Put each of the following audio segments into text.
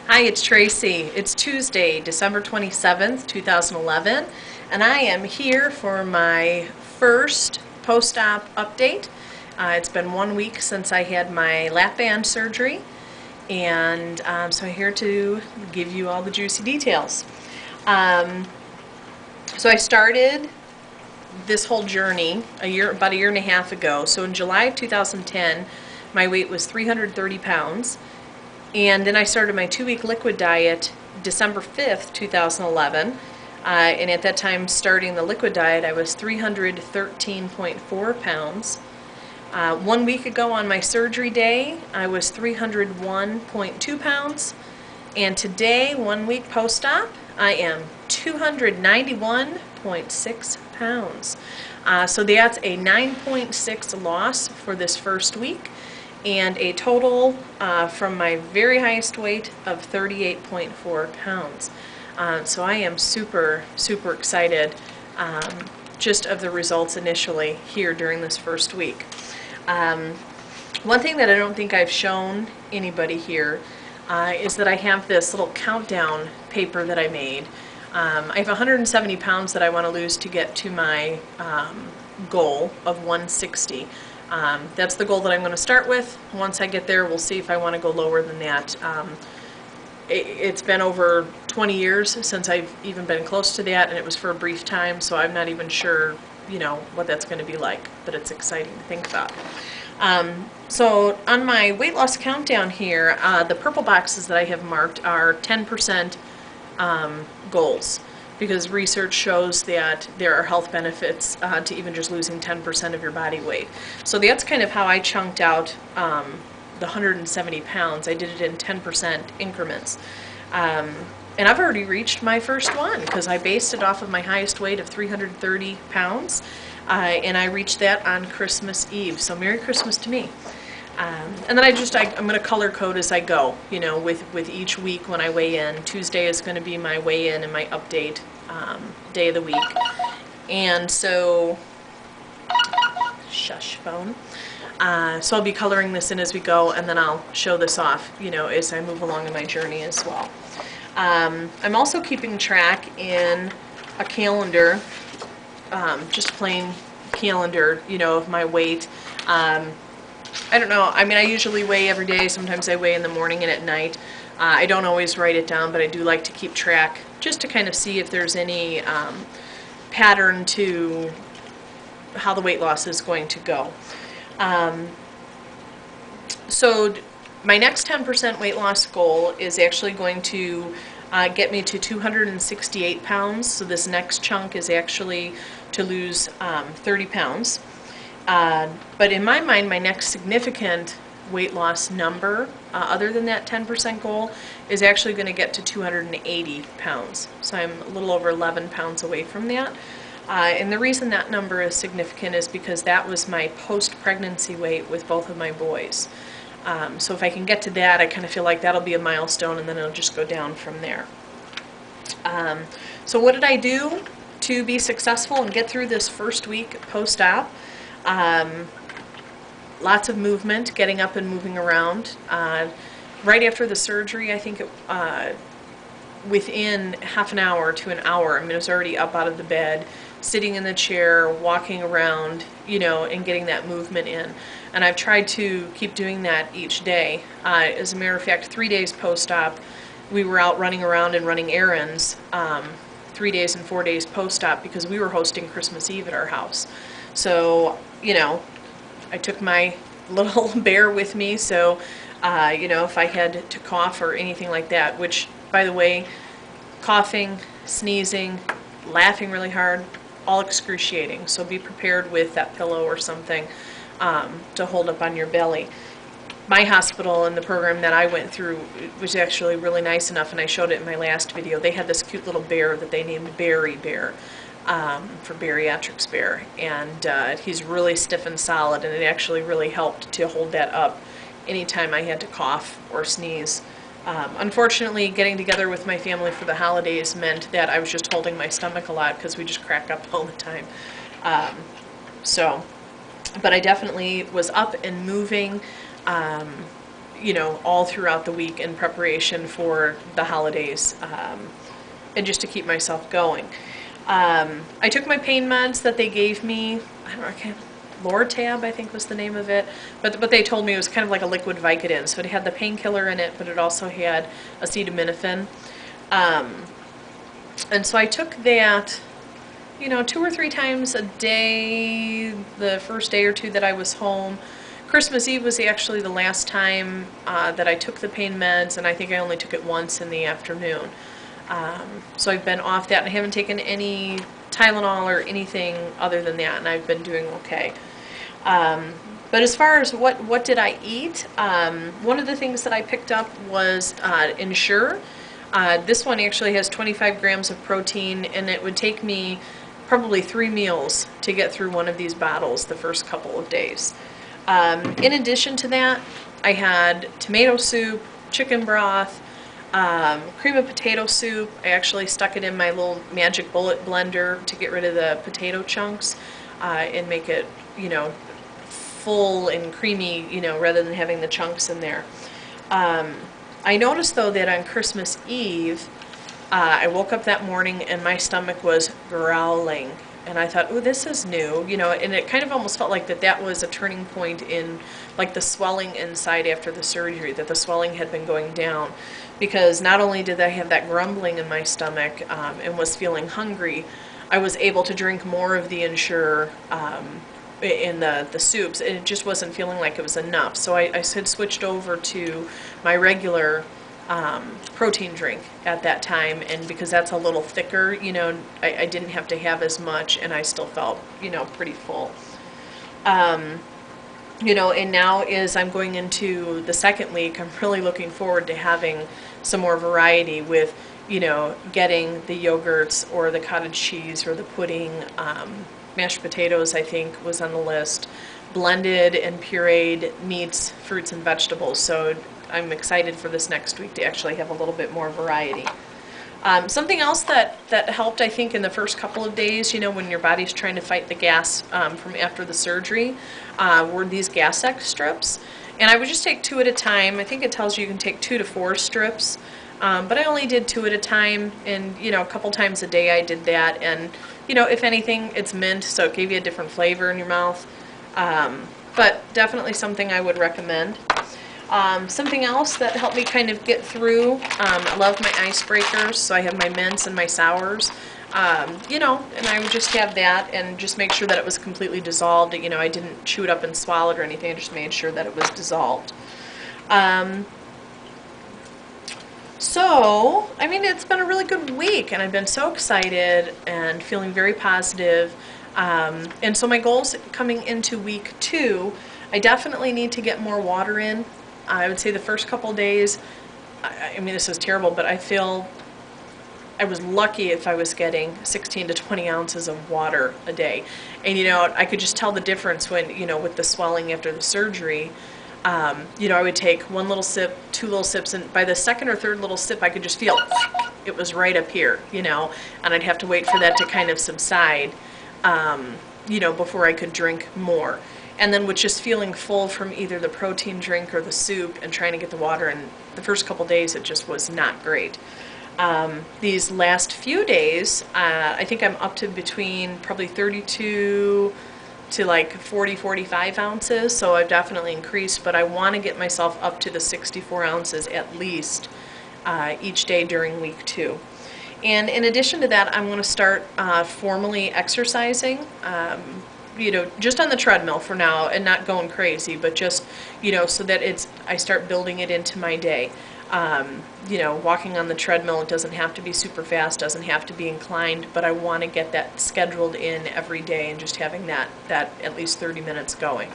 Hi, it's Tracy. It's Tuesday, December 27th, 2011, and I am here for my first post-op update. It's been 1 week since I had my Lapband surgery, and so I'm here to give you all the juicy details. So I started this whole journey about a year and a half ago. So in July of 2010, my weight was 330 pounds. And then I started my 2-week liquid diet December 5th, 2011. And at that time, starting the liquid diet, I was 313.4 pounds. 1 week ago on my surgery day, I was 301.2 pounds. And today, 1 week post-op, I am 291.6 pounds. So that's a 9.6 loss for this first week, and a total from my very highest weight of 38.4 pounds. So I am super, super excited just of the results initially here during this first week. One thing that I don't think I've shown anybody here is that I have this little countdown paper that I made. I have 170 pounds that I want to lose to get to my goal of 160. That's the goal that I'm going to start with. Once I get there, we'll see if I want to go lower than that. It's been over 20 years since I've even been close to that, and it was for a brief time, so I'm not even sure, what that's going to be like, but it's exciting to think about. So on my weight loss countdown here, the purple boxes that I have marked are 10% goals, because research shows that there are health benefits to even just losing 10% of your body weight. So that's kind of how I chunked out the 170 pounds. I did it in 10% increments. And I've already reached my first one because I based it off of my highest weight of 330 pounds. And I reached that on Christmas Eve. So Merry Christmas to me. And then I'm going to color code as I go, with each week when I weigh in. Tuesday is going to be my weigh in and my update day of the week. And so, shush phone. So I'll be coloring this in as we go, and then I'll show this off, as I move along in my journey as well. I'm also keeping track in a calendar, just plain calendar, of my weight. I don't know. I mean, I usually weigh every day. Sometimes I weigh in the morning and at night. I don't always write it down, but I do like to keep track just to kind of see if there's any pattern to how the weight loss is going to go. So my next 10% weight loss goal is actually going to get me to 268 pounds. So this next chunk is actually to lose 30 pounds. But in my mind, my next significant weight loss number, other than that 10% goal, is actually going to get to 280 pounds. So I'm a little over 11 pounds away from that. And the reason that number is significant is because that was my post-pregnancy weight with both of my boys. So if I can get to that, I kind of feel like that'll be a milestone, and then it'll just go down from there. So what did I do to be successful and get through this first week post-op? Lots of movement, getting up and moving around. Right after the surgery, I think within half an hour to an hour, I was already up out of the bed, sitting in the chair, walking around, and getting that movement in. And I've tried to keep doing that each day. As a matter of fact, 3 days post-op, we were out running around and running errands 3 days and 4 days post-op because we were hosting Christmas Eve at our house. So, I took my little bear with me, so, if I had to cough or anything like that, which, by the way, coughing, sneezing, laughing really hard, all excruciating. So be prepared with that pillow or something to hold up on your belly. My hospital and the program that I went through was actually really nice enough, and I showed it in my last video. They had this cute little bear that they named Berry Bear. For bariatrics bear, and he's really stiff and solid, and it actually really helped to hold that up anytime I had to cough or sneeze. Unfortunately, getting together with my family for the holidays meant that I was just holding my stomach a lot because we just crack up all the time. But I definitely was up and moving. you know, all throughout the week in preparation for the holidays, and just to keep myself going. I took my pain meds that they gave me. I don't know, I can't, Lortab, I think was the name of it. But they told me it was kind of like a liquid Vicodin. So it had the painkiller in it, but it also had acetaminophen. And so I took that, you know, 2 or 3 times a day, the first day or two that I was home. Christmas Eve was actually the last time that I took the pain meds, and I think I only took it once in the afternoon. So I've been off that, and I haven't taken any Tylenol or anything other than that, and I've been doing okay. But as far as what did I eat, one of the things that I picked up was Ensure. This one actually has 25 grams of protein, and it would take me probably 3 meals to get through one of these bottles the first couple of days. In addition to that, I had tomato soup, chicken broth, cream of potato soup. I actually stuck it in my little magic bullet blender to get rid of the potato chunks and make it, you know, full and creamy, you know, rather than having the chunks in there. I noticed though that on Christmas Eve, I woke up that morning and my stomach was growling. And I thought, oh, this is new, you know, and it kind of almost felt like that was a turning point in like the swelling inside after the surgery, that the swelling had been going down. Because not only did I have that grumbling in my stomach and was feeling hungry, I was able to drink more of the Ensure in the soups, and it just wasn't feeling like it was enough. So I had switched over to my regular protein drink at that time, and because that's a little thicker, you know, I didn't have to have as much, and I still felt, you know, pretty full. You know, and now as I'm going into the second week, I'm really looking forward to having some more variety with, you know, getting the yogurts or the cottage cheese or the pudding. Mashed potatoes, I think, was on the list. Blended and pureed meats, fruits, and vegetables. So I'm excited for this next week to actually have a little bit more variety. Something else that helped, I think, in the first couple of days, you know, when your body's trying to fight the gas from after the surgery, were these Gas-X strips. And I would just take 2 at a time. I think it tells you can take 2 to 4 strips. But I only did 2 at a time, and, you know, a couple times a day I did that. And, you know, if anything, it's mint, so it gave you a different flavor in your mouth. But definitely something I would recommend. Something else that helped me kind of get through, I love my icebreakers, so I have my mints and my sours. You know, and I would just have that and just make sure that it was completely dissolved. You know, I didn't chew it up and swallow it or anything, I just made sure that it was dissolved. So, I mean, it's been a really good week, and I've been so excited and feeling very positive. And so my goals coming into week 2, I definitely need to get more water in. I would say the first couple days, I mean, this is terrible, but I feel I was lucky if I was getting 16 to 20 ounces of water a day. And, you know, I could just tell the difference when, you know, with the swelling after the surgery. You know, I would take 1 little sip, 2 little sips, and by the second or third little sip, I could just feel it was right up here, you know, and I'd have to wait for that to kind of subside, you know, before I could drink more. And then with just feeling full from either the protein drink or the soup and trying to get the water, and the first couple days it just was not great. These last few days, I think I'm up to between probably 32 to like 40, 45 ounces, so I've definitely increased, but I want to get myself up to the 64 ounces at least each day during week 2. And in addition to that, I'm going to start formally exercising, you know, just on the treadmill for now and not going crazy, but just, you know, so that I start building it into my day. You know, walking on the treadmill, it doesn't have to be super fast, doesn't have to be inclined, but I want to get that scheduled in every day and just having that at least 30 minutes going.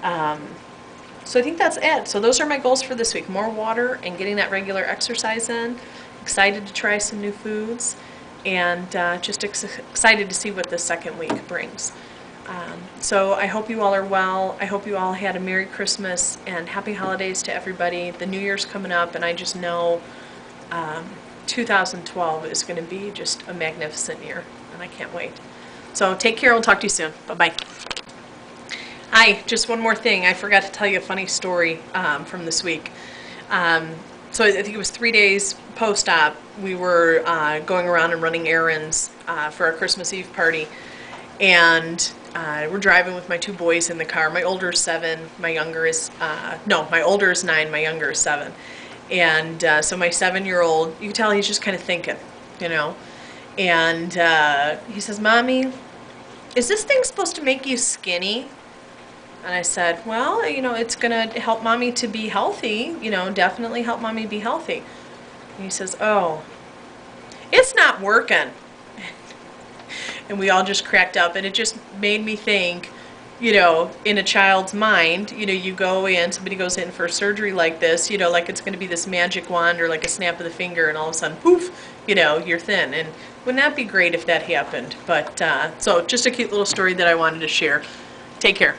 So I think that's it. So those are my goals for this week. More water and getting that regular exercise in. Excited to try some new foods, and just excited to see what the second week brings. So I hope you all are well. I hope you all had a Merry Christmas and Happy Holidays to everybody. The New Year's coming up, and I just know 2012 is going to be just a magnificent year, and I can't wait. So take care. We'll talk to you soon. Bye-bye. Just one more thing. I forgot to tell you a funny story from this week. So I think it was 3 days post-op. We were going around and running errands for our Christmas Eve party. And we're driving with my two boys in the car. My older is 7, my younger is, no, my older is 9, my younger is 7. And so my 7-year-old, you can tell he's just kind of thinking, you know. And he says, "Mommy, is this thing supposed to make you skinny?" And I said, "Well, you know, it's going to help Mommy to be healthy, you know, definitely help Mommy be healthy." And he says, "Oh, it's not working." And we all just cracked up, and it just made me think, you know, in a child's mind, you know, you go in, somebody goes in for surgery like this, you know, like it's going to be this magic wand or like a snap of the finger, and all of a sudden, poof, you know, you're thin. And wouldn't that be great if that happened? But, so just a cute little story that I wanted to share. Take care.